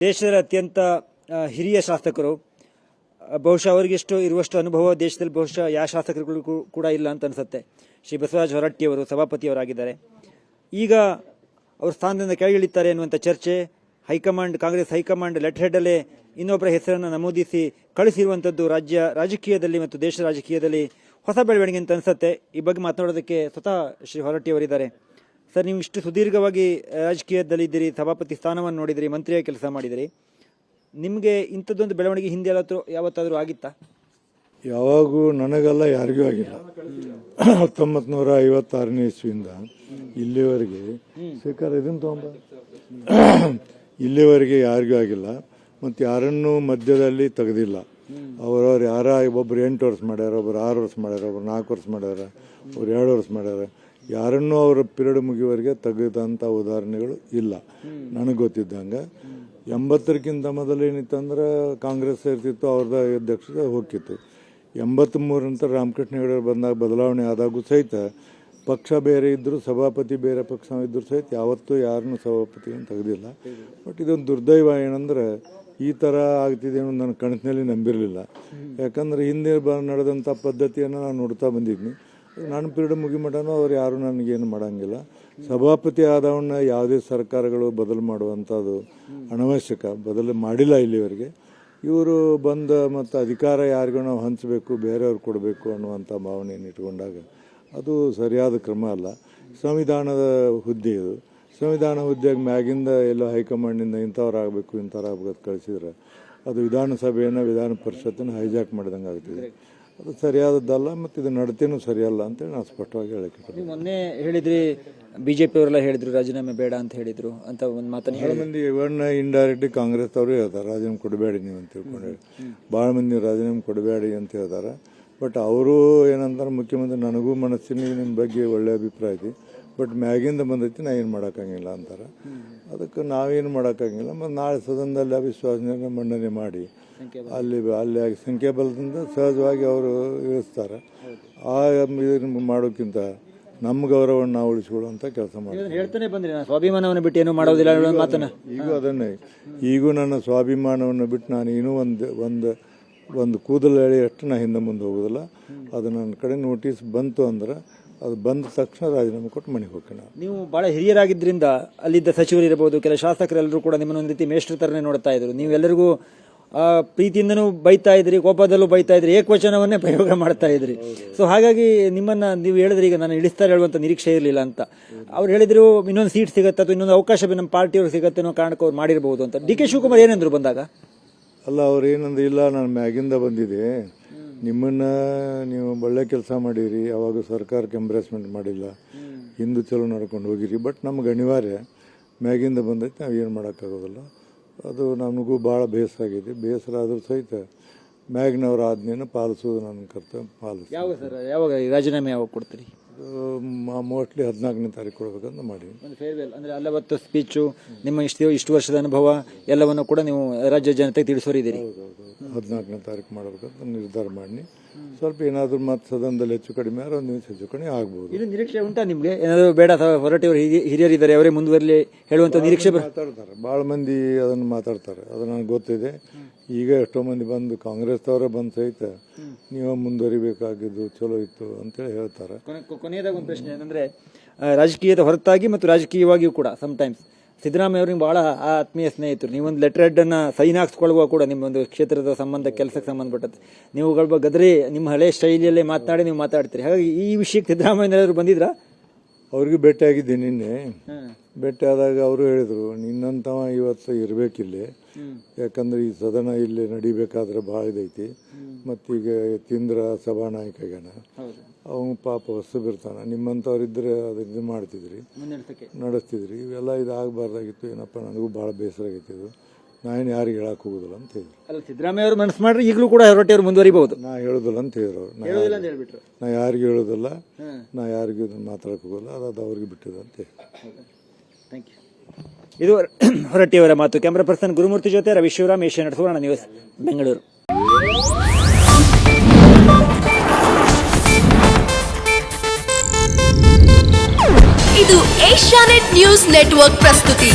ದೇಶದ ಅತ್ಯಂತ ಹಿರಿಯ ಶಾಸಕರು, ಬಹುಶಃ ಅವರಿಗೆಷ್ಟು ಇರುವಷ್ಟು ಅನುಭವ ದೇಶದಲ್ಲಿ ಬಹುಶಃ ಯಾವ ಶಾಸಕರುಗಳಿಗೂ ಕೂಡ ಇಲ್ಲ ಅಂತ ಅನಿಸುತ್ತೆ. ಶ್ರೀ ಬಸವರಾಜ ಹೊರಟ್ಟಿಯವರು ಸಭಾಪತಿಯವರಾಗಿದ್ದಾರೆ. ಈಗ ಅವ್ರ ಸ್ಥಾನದಿಂದ ಕೆಳಗಿಳಿತಾರೆ ಎನ್ನುವಂಥ ಚರ್ಚೆ ಹೈಕಮಾಂಡ್, ಕಾಂಗ್ರೆಸ್ ಹೈಕಮಾಂಡ್ ಲೆಟರ್ ಹೆಡಲ್ಲೇ ಇನ್ನೊಬ್ಬರ ಹೆಸರನ್ನು ನಮೂದಿಸಿ ಕಳಿಸಿರುವಂಥದ್ದು ರಾಜಕೀಯದಲ್ಲಿ ಮತ್ತು ದೇಶ ರಾಜಕೀಯದಲ್ಲಿ ಹೊಸ ಬೆಳವಣಿಗೆ ಅಂತ ಅನಿಸುತ್ತೆ. ಈ ಬಗ್ಗೆ ಮಾತನಾಡೋದಕ್ಕೆ ಸ್ವತಃ ಶ್ರೀ ಹೊರಟ್ಟಿಯವರಿದ್ದಾರೆ. ಸರ್, ನೀವು ಇಷ್ಟು ಸುದೀರ್ಘವಾಗಿ ರಾಜಕೀಯದಲ್ಲಿ ಇದ್ದೀರಿ, ಸಭಾಪತಿ ಸ್ಥಾನವನ್ನು ನೋಡಿದಿರಿ, ಮಂತ್ರಿಯಾಗಿ ಕೆಲಸ ಮಾಡಿದಿರಿ. ನಿಮಗೆ ಇಂಥದ್ದೊಂದು ಬೆಳವಣಿಗೆ ಹಿಂದೆ ಯಾವತ್ತಾದರೂ ಆಗಿತ್ತಾ? ಯಾವಾಗೂ ನನಗಲ್ಲ, ಯಾರಿಗೂ ಆಗಿಲ್ಲ. 1956ನೇ ಇಸ್ವಿಯಿಂದ ಇಲ್ಲಿವರೆಗೆ ಸ್ವೀಕಾರ ಇದನ್ನು ತಗೊಂಬ ಇಲ್ಲಿವರೆಗೆ ಯಾರಿಗೂ ಆಗಿಲ್ಲ. ಮತ್ತು ಯಾರನ್ನೂ ಮಧ್ಯದಲ್ಲಿ ತೆಗೆದಿಲ್ಲ. ಅವರವ್ರು ಒಬ್ಬರು 8 ವರ್ಷ ಮಾಡ್ಯಾರ, ಒಬ್ಬರು 6 ವರ್ಷ ಮಾಡ್ಯಾರ, ಒಬ್ಬರು 4 ವರ್ಷ ಮಾಡ್ಯಾರ, ಒಬ್ರು 2 ವರ್ಷ ಮಾಡ್ಯಾರ. ಯಾರನ್ನೂ ಅವರ ಪೀರಿಯಡ್ ಮುಗಿಯುವವರೆಗೆ ತೆಗೆದಂಥ ಉದಾಹರಣೆಗಳು ಇಲ್ಲ ನನಗೆ ಗೊತ್ತಿದ್ದಂಗೆ. 80ಕ್ಕಿಂತ ಮೊದಲು ಏನಿತ್ತಂದ್ರೆ ಕಾಂಗ್ರೆಸ್ ಇರ್ತಿತ್ತು, ಅವ್ರದ್ದು ಅಧ್ಯಕ್ಷತೆ ಹೋಗಿತ್ತು. 83 ನಂತರ ರಾಮಕೃಷ್ಣ ಹೆಗಡೆ ಬಂದಾಗ ಬದಲಾವಣೆ ಆದಾಗೂ ಸಹಿತ ಪಕ್ಷ ಬೇರೆ ಇದ್ದರೂ ಸಭಾಪತಿ ಬೇರೆ ಪಕ್ಷ ಇದ್ದರೂ ಸಹಿತ ಯಾವತ್ತೂ ಯಾರನ್ನೂ ಸಭಾಪತಿಯನ್ನು ತೆಗೆದಿಲ್ಲ. ಬಟ್ ಇದೊಂದು ದುರ್ದೈವ ಏನಂದ್ರೆ ಈ ಥರ ಆಗ್ತಿದೆ ಅನ್ನೋದು ನನ್ನ ಕನಸಿನಲ್ಲಿ ನಂಬಿರಲಿಲ್ಲ. ಯಾಕಂದರೆ ಹಿಂದೆ ನಡೆದಂಥ ಪದ್ಧತಿಯನ್ನು ನಾನು ನೋಡ್ತಾ ಬಂದಿದ್ದೀನಿ. ನನ್ನ ಪೀರಿಯಡ್ ಮುಗಿಮಟನೂ ಅವ್ರು ಯಾರೂ ನನಗೇನು ಮಾಡೋಂಗಿಲ್ಲ. ಸಭಾಪತಿ ಆದವನ್ನ ಯಾವುದೇ ಸರ್ಕಾರಗಳು ಬದಲು ಮಾಡುವಂಥದ್ದು ಅನವಶ್ಯಕ, ಬದಲು ಮಾಡಿಲ್ಲ ಇಲ್ಲಿವರೆಗೆ. ಇವರು ಬಂದ ಮತ್ತು ಅಧಿಕಾರ ಯಾರಿಗೂ ನಾವು ಹಂಚಬೇಕು, ಬೇರೆಯವ್ರು ಕೊಡಬೇಕು ಅನ್ನುವಂಥ ಭಾವನೆಯನ್ನು ಇಟ್ಕೊಂಡಾಗ ಅದು ಸರಿಯಾದ ಕ್ರಮ ಅಲ್ಲ. ಸಂವಿಧಾನದ ಹುದ್ದೆ ಇದು. ಸಂವಿಧಾನ ಹುದ್ದೆಗೆ ಮ್ಯಾಗಿಂದ ಎಲ್ಲೋ ಹೈಕಮಾಂಡಿಂದ ಇಂಥವ್ರು ಆಗಬೇಕು ಇಂಥವ್ರು ಆಗ್ಬೇಕು ಕಳಿಸಿದ್ರೆ ಅದು ವಿಧಾನಸಭೆಯನ್ನು, ವಿಧಾನ ಪರಿಷತ್ತನ್ನು ಹೈಜಾಕ್ ಮಾಡಿದಂಗೆ ಆಗ್ತಿದೆ. ಅದು ಸರಿಯಾದದ್ದಲ್ಲ ಮತ್ತು ಇದು ನಡತೆನೂ ಸರಿಯಲ್ಲ ಅಂತೇಳಿ ನಾನು ಸ್ಪಷ್ಟವಾಗಿ ಹೇಳಕ್ಕೆ. ನೀವು ಮೊನ್ನೆ ಹೇಳಿದ್ರಿ, ಬಿಜೆಪಿ ಅವರೆಲ್ಲ ಹೇಳಿದ್ರು ರಾಜೀನಾಮೆ ಬೇಡ ಅಂತ ಹೇಳಿದ್ರು ಅಂತ ಒಂದು ಮಾತನ್ನು ಭಾಳ ಮಂದಿ ಇವನ್ ಇಂಡೈರೆಕ್ಟ್ಲಿ ಕಾಂಗ್ರೆಸ್ ಅವರು ಹೇಳ್ತಾರೆ ರಾಜೀನಾಮೆ ಕೊಡಬೇಡಿ ನೀವು ಅಂತ ತಿಳ್ಕೊಂಡು ಹೇಳಿ. ಭಾಳ ಮಂದಿ ರಾಜೀನಾಮೆ ಕೊಡಬೇಡಿ ಅಂತ ಹೇಳ್ತಾರೆ. ಬಟ್ ಅವರು ಏನಂತಾರೆ, ಮುಖ್ಯಮಂತ್ರಿ ನನಗೂ ಮನಸ್ಸಿನಿಗೆ ನಿಮ್ಮ ಬಗ್ಗೆ ಒಳ್ಳೆಯ ಅಭಿಪ್ರಾಯ ಐತಿ, ಬಟ್ ಮ್ಯಾಗಿಂದ ಬಂದೈತಿ, ನಾ ಏನು ಮಾಡೋಕ್ಕಾಗಿಲ್ಲ ಅಂತಾರೆ. ಅದಕ್ಕೆ ನಾವೇನು ಮಾಡೋಕ್ಕಾಗಿಲ್ಲ. ಮತ್ತು ನಾಳೆ ಸದನದಲ್ಲಿ ಅವಿಶ್ವಾಸ ಮಂಡನೆ ಮಾಡಿ ಅಲ್ಲಿ ಸಂಖ್ಯಾಬಲದಿಂದ ಸಹಜವಾಗಿ ಅವರು ಇಳಿಸ್ತಾರೆ. ಆ ಇದನ್ನು ಮಾಡೋಕ್ಕಿಂತ ನಮ್ಮ ಗೌರವವನ್ನು ನಾವು ಉಳಿಸ್ಕೊಳ್ಳುವಂಥ ಕೆಲಸ ಮಾಡ್ತೀವಿ. ಹೇಳ್ತಾನೆ ಬಂದ್ರಿ, ಸ್ವಾಭಿಮಾನವನ್ನು ಬಿಟ್ಟು ಏನು ಮಾಡೋದಿಲ್ಲ ಮಾತನ್ನ. ಈಗೂ ಅದನ್ನೇ, ಈಗೂ ನನ್ನ ಸ್ವಾಭಿಮಾನವನ್ನು ಬಿಟ್ಟು ನಾನು ಇನ್ನೂ ಒಂದು ಕೂದಲು ಎಳೆ ಅಷ್ಟು ನಾ ಹಿಂದೆ ಮುಂದೆ ಹೋಗೋದಿಲ್ಲ. ಅದು ನನ್ನ ಕಡೆ ನೋಟಿಸ್ ಬಂತು ಅಂದ್ರೆ ಅದು ಬಂದ ತಕ್ಷಣ ರಾಜೀನಾಮೆ ಕೊಟ್ಟು ಮನೆಗೆ ಹೋಗ್ತೀನಿ. ನೀವು ಭಾಳ ಹಿರಿಯರಾಗಿದ್ದರಿಂದ ಅಲ್ಲಿದ್ದ ಸಚಿವರು ಇರಬಹುದು, ಕೆಲ ಶಾಸಕರೆಲ್ಲರೂ ಕೂಡ ನಿಮ್ಮನ್ನು ಒಂದು ರೀತಿ ಮೇಷ್ಟ್ರ ಥರನೇ ನೋಡ್ತಾ ಇದ್ರು. ನೀವೆಲ್ಲರಿಗೂ ಪ್ರೀತಿಯಿಂದನೂ ಬೈತಾ ಇದ್ರಿ, ಕೋಪದಲ್ಲೂ ಬೈತಾ ಇದ್ರಿ, ಏಕವಚನವನ್ನೇ ಪ್ರಯೋಗ ಮಾಡ್ತಾ ಇದ್ರಿ. ಸೊ ಹಾಗಾಗಿ ನಿಮ್ಮನ್ನ ನೀವು ಹೇಳಿದ್ರೆ ಈಗ ನಾನು ಇಳಿಸ್ತಾರೆ ಹೇಳುವಂಥ ನಿರೀಕ್ಷೆ ಇರಲಿಲ್ಲ ಅಂತ. ಅವ್ರು ಹೇಳಿದ್ರು ಇನ್ನೊಂದು ಸೀಟ್ ಸಿಗುತ್ತೆ ಅಥವಾ ಇನ್ನೊಂದು ಅವಕಾಶ ನಮ್ಮ ಪಾರ್ಟಿಯವ್ರಿಗೆ ಸಿಗುತ್ತೆ ಅನ್ನೋ ಕಾರಣಕ್ಕೆ ಅವ್ರು ಮಾಡಿರ್ಬೋದು ಅಂತ. ಡಿ ಕೆ ಶಿವಕುಮಾರ್ ಏನಂದ್ರು ಬಂದಾಗ? ಅಲ್ಲ, ಅವ್ರು ಏನಂದ್ರೆ, ಇಲ್ಲ ನಾನು ಮ್ಯಾಗಿಂದ ಬಂದಿದೆ, ನಿಮ್ಮನ್ನು ನೀವು ಒಳ್ಳೆ ಕೆಲಸ ಮಾಡಿರಿ, ಅವಾಗ ಸರ್ಕಾರಕ್ಕೆ ಎಂಬ್ರೇಸ್ಮೆಂಟ್ ಮಾಡಿಲ್ಲ, ಹಿಂದೂ ಚಲೋ ನಡ್ಕೊಂಡು ಹೋಗಿರಿ, ಬಟ್ ನಮ್ಗೆ ಅನಿವಾರ್ಯ ಮ್ಯಾಗಿಂದ ಬಂದೈತೆ, ನಾವು ಏನು ಮಾಡೋಕ್ಕಾಗೋದಿಲ್ಲ. ಅದು ನಮಗೂ ಭಾಳ ಬೇಸರ ಆಗಿದೆ. ಬೇಸರ ಆದರೂ ಸಹಿತ ಮ್ಯಾಗ್ನವ್ರ ಆಜ್ಞೆಯನ್ನು ಪಾಲಿಸೋದು ನನ್ನ ಕರ್ತವ್ಯ. ಯಾವಾಗ ರಾಜೀನಾಮೆ ಯಾವಾಗ ಕೊಡ್ತೀರಿ? ಮೋಸ್ಟ್ಲಿ 14ನೇ ತಾರೀಕು ಕೊಡ್ಬೇಕಂತ ಮಾಡಿ. ಫೇರ್ವೆಲ್ ಅಂದರೆ ಅಲ್ಲವತ್ತು ಸ್ಪೀಚು, ನಿಮ್ಮ ಇಷ್ಟು ವರ್ಷದ ಅನುಭವ ಎಲ್ಲವನ್ನು ಕೂಡ ನೀವು ರಾಜ್ಯ ಜನತೆಗೆ ತಿಳಿಸೋರಿದ್ದೀರಿ. 14ನೇ ತಾರೀಕು ಮಾಡಬೇಕಂತ ನಿರ್ಧಾರ ಮಾಡಿ. ಸ್ವಲ್ಪ ಏನಾದರೂ ಮತ್ತೆ ಸದನದಲ್ಲಿ ಹೆಚ್ಚು ಕಡಿಮೆ ಒಂದು ನಿಮಿಷ ಹೆಚ್ಚು ಕಡಿಮೆ ಆಗ್ಬೋದು. ಇದು ನಿರೀಕ್ಷೆ ಉಂಟಾ ನಿಮಗೆ? ಏನಾದರೂ ಬೇಡ, ಹೊರಟಿಯವರು ಹಿರಿಯರಿದ್ದಾರೆ, ಅವರೇ ಮುಂದುವರಲಿ ಹೇಳುವಂಥ ನಿರೀಕ್ಷೆ? ಮಾತಾಡ್ತಾರೆ, ಭಾಳ ಮಂದಿ ಅದನ್ನು ಮಾತಾಡ್ತಾರೆ, ಅದು ನನಗೆ ಗೊತ್ತಿದೆ. ಈಗ ಎಷ್ಟೋ ಮಂದಿ ಬಂದು ಕಾಂಗ್ರೆಸ್ದವರೇ ಬಂದು ಸಹಿತ ನೀವು ಮುಂದುವರಿಬೇಕಾಗಿದ್ದು ಚಲೋ ಇತ್ತು ಅಂತೇಳಿ ಹೇಳ್ತಾರೆ. ಕೊನೆಯದಾಗ ಒಂದು ಪ್ರಶ್ನೆ ಏನಂದರೆ, ರಾಜಕೀಯದ ಹೊರತಾಗಿ ಮತ್ತು ರಾಜಕೀಯವಾಗಿಯೂ ಕೂಡ ಸಮ್ಟೈಮ್ಸ್ ಸಿದ್ದರಾಮಯ್ಯ ಅವ್ರಿಗೆ ಭಾಳ ಆತ್ಮೀಯ ಸ್ನೇಹಿತರು. ನೀವೊಂದು ಲೆಟರ್ ಹೆಡ್ಡನ್ನು ಸೈನ್ ಹಾಕ್ಸ್ಕೊಳ್ಳುವ ಕೂಡ ನಿಮ್ಮೊಂದು ಕ್ಷೇತ್ರದ ಸಂಬಂಧ, ಕೆಲಸಕ್ಕೆ ಸಂಬಂಧಪಟ್ಟದ್ದು ನೀವುಗಳ ಗದರಿ ನಿಮ್ಮ ಹಳೆ ಶೈಲಿಯಲ್ಲೇ ಮಾತನಾಡಿ ನೀವು ಮಾತಾಡ್ತೀರಿ. ಹಾಗಾಗಿ ಈ ವಿಷಯಕ್ಕೆ ಸಿದ್ದರಾಮಯ್ಯನವರು ಬಂದಿದ್ರಾ? ಅವ್ರಿಗೂ ಭೇಟಿಯಾಗಿದ್ದೀನಿ ನಿನ್ನೆ. ಭೇಟಿ ಆದಾಗ ಅವರು ಹೇಳಿದರು, ನಿನ್ನಂತವ ಇವತ್ತು ಇರಬೇಕಿಲ್ಲಿ, ಯಾಕಂದ್ರೆ ಈ ಸದನ ಇಲ್ಲಿ ನಡಿಬೇಕಾದ್ರೆ ಭಾಳ ಇದೈತಿ. ಮತ್ತೀಗ ಯತೀಂದ್ರ ಸಭಾನಾಯಕ ಆಗ್ಯಾನ, ಅವನು ಪಾಪ ಹೊಸಬಿರ್ತಾನೆ, ನಿಮ್ಮಂಥವ್ರಿದ್ರೆ ಅದು ಇದು ಮಾಡ್ತಿದ್ರಿ, ನಡೆಸ್ತಿದ್ರಿ. ಇವೆಲ್ಲ ಇದಾಗಬಾರ್ದಾಗಿತ್ತು. ಏನಪ್ಪ, ನನಗೂ ಭಾಳ ಬೇಸರ ಆಗೈತಿ. ಇದು ನಾನೇನು ಯಾರಿಗೆ ಹೇಳಕ್ಕೆ ಹೋಗೋದಿಲ್ಲ ಅಂತ ಹೇಳಿದ್ರು. ಅಲ್ಲ, ಸಿದ್ದರಾಮಯ್ಯ ಅವರು ಮನಸ್ಸು ಮಾಡ್ರಿ ಈಗಲೂ ಕೂಡ ಹೊರಟಿಯವರು ಮುಂದುವರಿಬಹುದು. ನಾ ಹೇಳೋದಿಲ್ಲ ಅಂತ ಹೇಳಿದ್ರು ಅವ್ರು. ನಾ ಯಾರಿಗೂ ಹೇಳೋದಿಲ್ಲ, ನಾ ಯಾರಿಗೂ ಮಾತಾಡಕ್ಕೆ ಹೋಗೋಲ್ಲ, ಅದು ಅವ್ರಿಗೆ ಬಿಟ್ಟಿದೆ ಅಂತ ಹೇಳಿ. Thank you. ಇದು ಹೊರಟ್ಟಿಯವರ ಮಾತು. ಕ್ಯಾಮ್ರಾ ಪರ್ಸನ್ ಗುರುಮೂರ್ತಿ ಜೊತೆ ರವಿ ಶಿವರಾಮ್, ಏಷ್ಯಾನೆಟ್ ಸುವರ್ಣ ನ್ಯೂಸ್, ಬೆಂಗಳೂರು. ಇದು ಏಷ್ಯಾನೆಟ್ ನ್ಯೂಸ್ ನೆಟ್ವರ್ಕ್ ಪ್ರಸ್ತುತಿ.